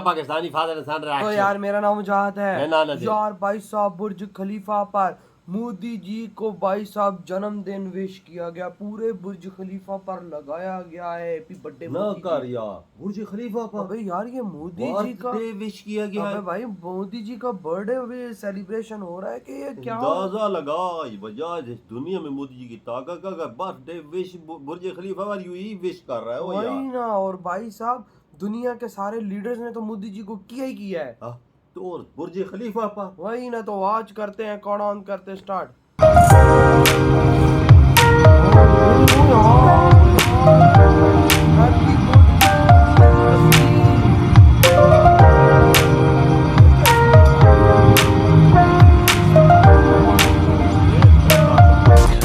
पाकिस्तानी तो यार मेरा नाम मुजाहिद है नाना जी। यार भाई साहब बुर्ज खलीफा पर मोदी जी को भाई साहब जन्मदिन विश किया गया, पूरे बुर्ज खलीफा पर लगाया गया है हैप्पी बर्थडे ना कर यार बुर्ज खलीफा पर अबे यार ये मोदी जी का बर्थडे विश किया गया अबे है। भाई मोदी जी का बर्थडे भी सेलिब्रेशन हो रहा है कि ये क्या अंदाजा लगा वजह इस दुनिया में मोदी जी की ताकत का बर्थडे विश बुर्ज खलीफा पर यूं ही विश कर रहा है वो वही यार। ना। और भाई साहब दुनिया के सारे लीडर्स ने तो मोदी जी को किया ही किया है। हाँ, तो और बुर्ज खलीफा पर वही ना। तो आज करते हैं कौन ऑन करते start.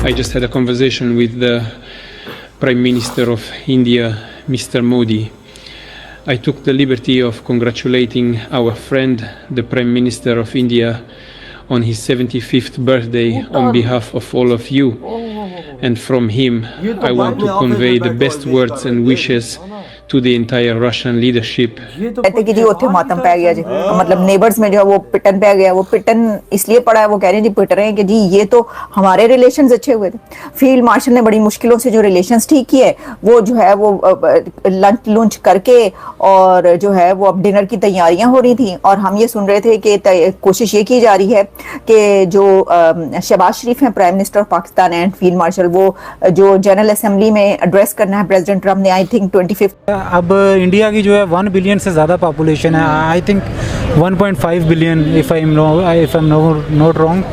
I just had a conversation with the Prime Minister of India, Mr. Modi. I took the liberty of congratulating our friend, the Prime Minister of India, on his 75th birthday on behalf of all of you. And from him, I want to convey the best words and wishes to the entire Russian leadership. कहते कि जी ਉੱਥੇ ਮਾਤਮ ਪੈ ਗਿਆ ਜੀ, मतलब neighbours में जो है वो पिटन पै गया। वो पिटन इसलिए पड़ा है, वो कह रहे हैं जी पिट रहे हैं कि जी ये तो हमारे रिलेशंस अच्छे हुए थे। फील्ड मार्शल ने बड़ी मुश्किलों से जो रिलेशंस ठीक किए, वो जो है वो लंच करके और जो है वो अब डिनर की तैयारियां हो रही थी। और हम ये सुन रहे थे कि कोशिश ये की जा रही है कि जो शहबाज शरीफ हैं prime minister of Pakistan and field marshal, वो जो जनरल असेंबली में एड्रेस करना है प्रेसिडेंट ट्रम्प ने, आई थिंक 25 अब इंडिया की जो है 1 बिलियन से ज़्यादा पॉपुलेशन है। I think 1.5 billion if I am not wrong.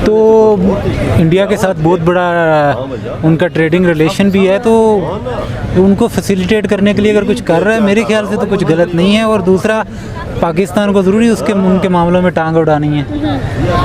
तो इंडिया के साथ बहुत बड़ा उनका ट्रेडिंग रिलेशन भी है, तो उनको फैसिलिटेट करने के लिए अगर कुछ कर रहा है मेरे ख्याल से तो कुछ गलत नहीं है। और दूसरा, पाकिस्तान को ज़रूरी उनके मामलों में टांग उड़ानी है।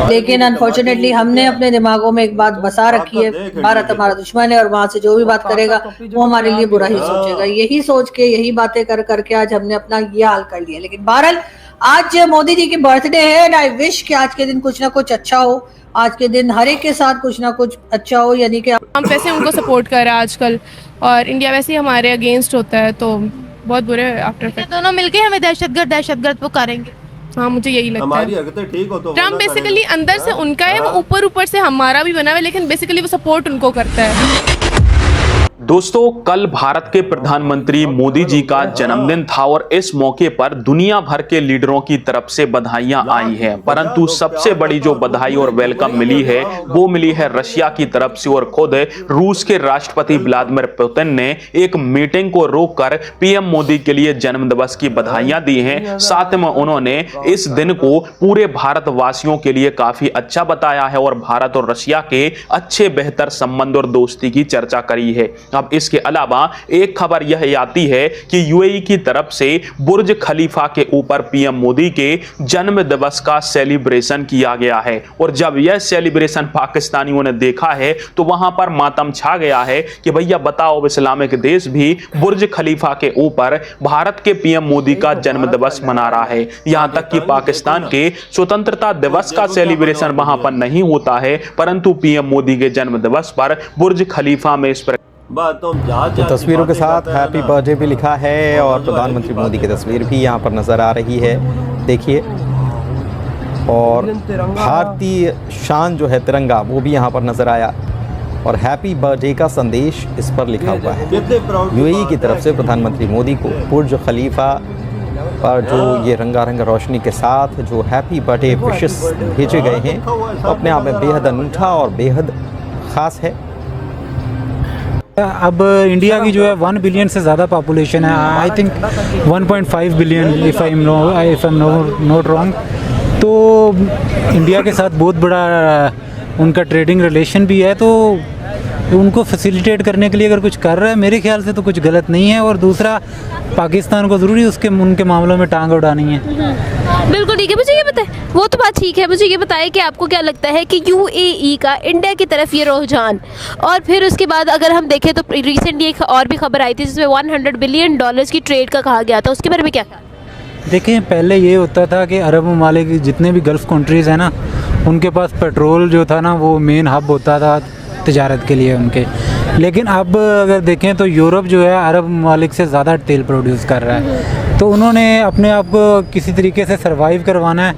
लेकिन अनफॉर्चुनेटली हमने अपने दिमागों में एक बात बसा रखी है, भारत हमारा दुश्मन है और वहाँ से जो भी बात करेगा वो हमारे लिए बुरा ही सोचेगा। यही सोच के यही बातें कर करके आज हमने अपना ये हाल कर लिया। लेकिन बहरहाल आज मोदी जी की बर्थडे है एंड आई विश कि आज के दिन कुछ ना कुछ अच्छा हो, आज के दिन हर एक के साथ कुछ ना कुछ अच्छा हो। यानी कि हम वैसे उनको सपोर्ट कर रहे हैं आजकल, और इंडिया वैसे ही हमारे अगेंस्ट होता है, तो बहुत बुरे आफ्टर इफेक्ट। दोनों मिलके हमें दहशतगर्द पुकारेंगे। हाँ, मुझे यही लगता हमारी है। हरकतें ठीक हो तो ट्रम्प बेसिकली अंदर से उनका है, वो ऊपर से हमारा भी बना हुआ है, लेकिन बेसिकली वो सपोर्ट उनको करता है। दोस्तों, कल भारत के प्रधानमंत्री मोदी जी का जन्मदिन था और इस मौके पर दुनिया भर के लीडरों की तरफ से बधाइयां आई हैं। परंतु सबसे बड़ी जो बधाई और वेलकम मिली है वो मिली है रशिया की तरफ से। और खुद रूस के राष्ट्रपति व्लादिमीर पुतिन ने एक मीटिंग को रोककर पीएम मोदी के लिए जन्म दिवस की बधाइयां दी हैं। साथ में उन्होंने इस दिन को पूरे भारतवासियों के लिए काफी अच्छा बताया है और भारत और रशिया के अच्छे बेहतर संबंध और दोस्ती की चर्चा करी है। अब इसके अलावा एक खबर यह आती है कि यूएई की तरफ से बुर्ज खलीफा के ऊपर पीएम मोदी के जन्म दिवस का सेलिब्रेशन किया गया है। और जब यह सेलिब्रेशन पाकिस्तानियों ने देखा है तो वहां पर मातम छा गया है कि भैया बताओ, इस्लामिक देश भी बुर्ज खलीफा के ऊपर भारत के पीएम मोदी का जन्म दिवस मना रहा है। यहां तक कि पाकिस्तान के स्वतंत्रता दिवस का सेलिब्रेशन वहां पर नहीं होता है, परंतु पीएम मोदी के जन्म दिवस पर बुर्ज खलीफा में इस पर तो तस्वीरों के साथ हैप्पी बर्थडे भी लिखा है और प्रधानमंत्री मोदी की तस्वीर भी यहाँ पर नज़र आ रही है, देखिए। और भारतीय शान जो है तिरंगा, वो भी यहाँ पर नज़र आया और हैप्पी बर्थडे का संदेश इस पर लिखा हुआ है। यूएई की तरफ से प्रधानमंत्री मोदी को बुर्ज खलीफा पर जो ये रंगारंग रोशनी के साथ जो हैप्पी बर्थडे विशेस भेजे गए हैं, अपने आप में बेहद अनूठा और बेहद ख़ास है। अब इंडिया की जो है 1 बिलियन से ज़्यादा पॉपुलेशन है। I think 1.5 billion if I am not wrong. तो इंडिया के साथ बहुत बड़ा उनका ट्रेडिंग रिलेशन भी है, तो उनको फैसिलिटेट करने के लिए अगर कुछ कर रहा है मेरे ख्याल से तो कुछ गलत नहीं है। और दूसरा, पाकिस्तान को ज़रूरी उनके मामलों में टांग उड़ानी है। बिल्कुल ठीक है। मुझे ये बताएं, वो तो बात ठीक है, मुझे ये बताएं कि आपको क्या लगता है कि यूएई का इंडिया की तरफ ये रुझान, और फिर उसके बाद अगर हम देखें तो रिसेंटली एक और भी खबर आई थी जिसमें $100 बिलियन की ट्रेड का कहा गया था, उसके बारे में क्या ख्याल? देखें, पहले ये होता था कि अरब ममालिक जितने भी गल्फ़ कंट्रीज़ हैं ना, उनके पास पेट्रोल जो था ना वो मेन हब होता था तिजारत के लिए उनके। लेकिन अब अगर देखें तो यूरोप जो है अरब ममालिक से ज़्यादा तेल प्रोड्यूस कर रहा है। तो उन्होंने अपने आप को किसी तरीके से सरवाइव करवाना है,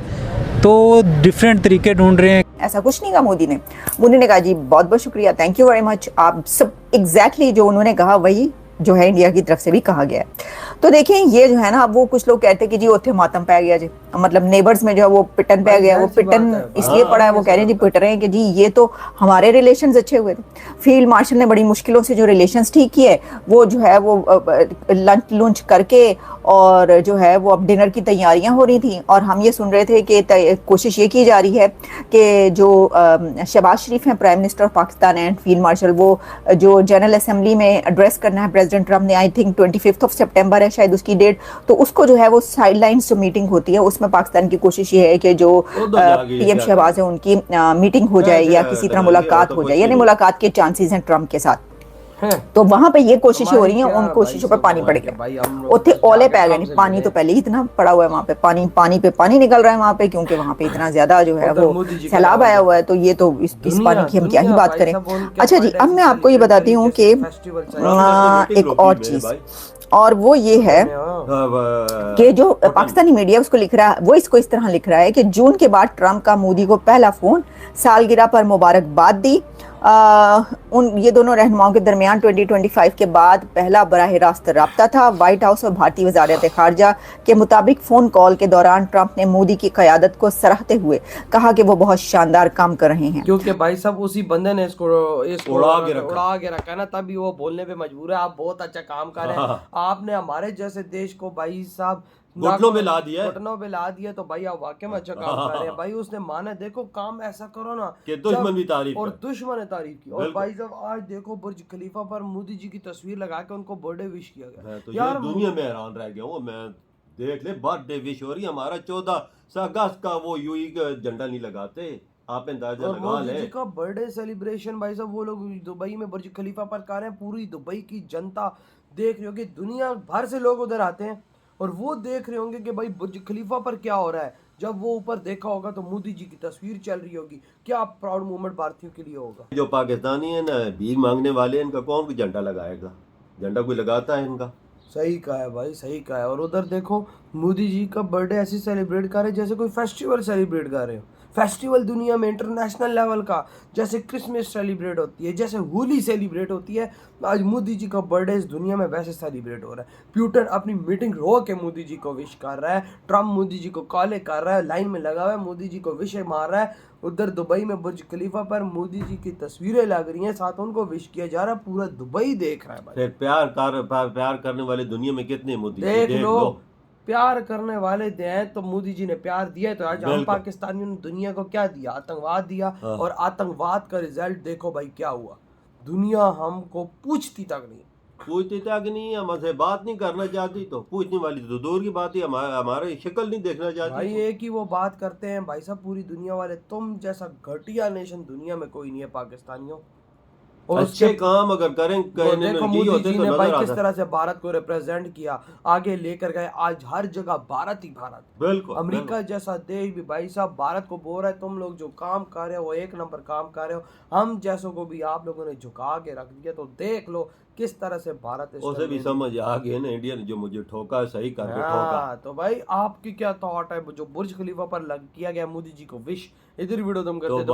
तो डिफरेंट तरीके ढूंढ रहे हैं। ऐसा कुछ नहीं कहा मोदी ने कहा जी बहुत बहुत शुक्रिया, थैंक यू वेरी मच, आप सब एग्जैक्टली जो उन्होंने कहा वही जो है इंडिया की तरफ से भी कहा गया है। तो देखें ये जो है ना, अब वो कुछ लोग कहते हैं कि जी उत्थे मातम पै गया जी, मतलब नेबर्स में जो है वो पिटन पै गया, वो पिटन इसलिए पड़ा है, वो कह रहे हैं जी पिट रहे हैं कि जी ये तो हमारे रिलेशंस अच्छे हुए थे। फील्ड मार्शल ने बड़ी मुश्किलों से जो रिलेशंस ठीक किए, वो जो है वो लंच करके और जो है वो अब डिनर की तैयारियां हो रही थी, और हम ये सुन रहे थे कि कोशिश ये की जा रही है कि जो शहबाज शरीफ हैं prime minister of Pakistan and field marshal, वो जो जनरल असेंबली में एड्रेस करना है प्रेसिडेंट ट्रम्प ने, आई थिंक 25 सितंबर है शायद उसकी डेट, तो उसको जो है वो साइडलाइंस जो मीटिंग होती है उसमें पाकिस्तान की कोशिश ये है कि जो पीएम शहबाज है उनकी मीटिंग हो जाए या किसी तरह मुलाकात हो जाए, यानी मुलाकात के चांसेस हैं ट्रम्प के साथ। तो वहां पे ये कोशिशें हो रही हैं, उन कोशिशों पर पानी पड़ गया, उत्थे ओले पै गए, पानी तो पहले ही इतना पड़ा हुआ है वहां पे, पानी पे पानी निकल रहा है वहां पे, क्योंकि वहां पे इतना ज्यादा जो है वो सैलाब आया हुआ है। तो ये तो इस पानी की हम क्या ही बात करें। अच्छा जी, अब मैं आपको ये बताती हूँ कि एक और चीज, और वो ये है कि जो पाकिस्तानी मीडिया उसको लिख रहा है, वो इसको इस तरह लिख रहा है कि जून के बाद ट्रम्प का मोदी को पहला फोन, सालगिरह पर मुबारकबाद दी। ये दोनों रहनुमाओं के दरमियान 2025 के बाद पहला बराह रास्त राब्ता था। व्हाइट हाउस और भारतीय वजारत खारजा के मुताबिक फ़ोन कॉल के दौरान ट्रंप ने मोदी की क़यादत को सराहते हुए कहा कि वो बहुत शानदार काम कर रहे हैं, क्योंकि भाई साहब उसी बंदे ने इसको उड़ा के रखा ना, तभी वो बोलने पे मजबूर है। आप बहुत अच्छा काम कर रहे हैं, आपने हमारे जैसे देश को भाई साहब घुटनों पे ला दिया, तो भाई आप वाकई में अच्छा काम कर रहे हैं। भाई उसने माना, देखो काम ऐसा करो ना कि दुश्मन भी तारीफ और दुश्मन ने तारीफ की। और भाई साहब आज देखो बुर्ज खलीफा पर मोदी जी की तस्वीर लगा के उनको बर्थडे विश किया गया। तो यार दुनिया में हैरान रह गया हूँ मैं, देख ले बर्थडे विश हो रही है, हमारा 14 अगस्त का वो यूई का झंडा नहीं लगाते, आप अंदाजा लगा ले। मोदी जी का बर्थडे सेलिब्रेशन भाई साहब वो लोग दुबई में बुर्ज खलीफा पर कर रहे हैं। पूरी दुबई की जनता देख रही होगी, दुनिया भर से लोग उधर आते हैं और वो देख रहे होंगे कि भाई बुर्ज खलीफा पर क्या हो रहा है। जब वो ऊपर देखा होगा तो मोदी जी की तस्वीर चल रही होगी, क्या प्राउड मोमेंट भारतीयों के लिए होगा। जो पाकिस्तानी है ना भीख मांगने वाले, इनका कौन झंडा लगाएगा? झंडा कोई लगाता है इनका? सही कहा है भाई, सही कहा है। और उधर देखो मोदी जी का बर्थडे ऐसे सेलिब्रेट कर रहे जैसे कोई फेस्टिवल सेलिब्रेट कर रहे हो। फेस्टिवल दुनिया में इंटरनेशनल लेवल का, जैसे क्रिसमस सेलिब्रेट होती है, जैसे होली सेलिब्रेट होती है, आज मोदी जी का बर्थडे इस दुनिया में वैसे सेलिब्रेट हो रहा है। पुतिन अपनी मीटिंग रो के मोदी जी को विश कर रहा है, ट्रम्प मोदी जी को कॉल कर रहा है, लाइन में लगा हुआ है, मोदी जी को विश मार रहा है। उधर दुबई में बुर्ज खलीफा पर मोदी जी की तस्वीरें लग रही हैं, साथ उनको विश किया जा रहा है, पूरा दुबई देख रहा है भाई। फिर प्यार करने वाले दुनिया में कितने मोदी देख लो, प्यार करने वाले हैं तो मोदी जी ने प्यार दिया है। तो आज हम पाकिस्तानियों ने दुनिया को क्या दिया? आतंकवाद दिया। और आतंकवाद का रिजल्ट देखो भाई क्या हुआ। दुनिया हमको पूछती तक नहीं, हमसे बात नहीं करना चाहती, तो पूछने वाली तो दूर की बात ही, हमारे शक्ल नहीं देखना चाहती भाई। एक ही वो बात करते हैं भाई साहब पूरी दुनिया वाले, तुम जैसा घटिया नेशन दुनिया में कोई नहीं है पाकिस्तानियों। और अच्छे काम अगर करें, देखो मोदी जी ने भाई किस तरह से भारत को रिप्रेजेंट किया, आगे लेकर गए। आज हर जगह भारत ही भारत। बिल्कुल। अमेरिका जैसा देश भी भाई साहब भारत को बोल रहा है तुम लोग जो काम कर रहे हो वो एक नंबर काम कर रहे हो, हम जैसों को भी आप लोगों ने झुका के रख दिया। तो देख लो किस तरह से भारत उसे भी समझ आ गई ना, इंडिया ने जो मुझे ठोका सही करके ठोका। तो भाई आपकी क्या थॉट है जो बुर्ज खलीफा पर किया गया मोदी जी को विश? इधर वीडियो तुम करते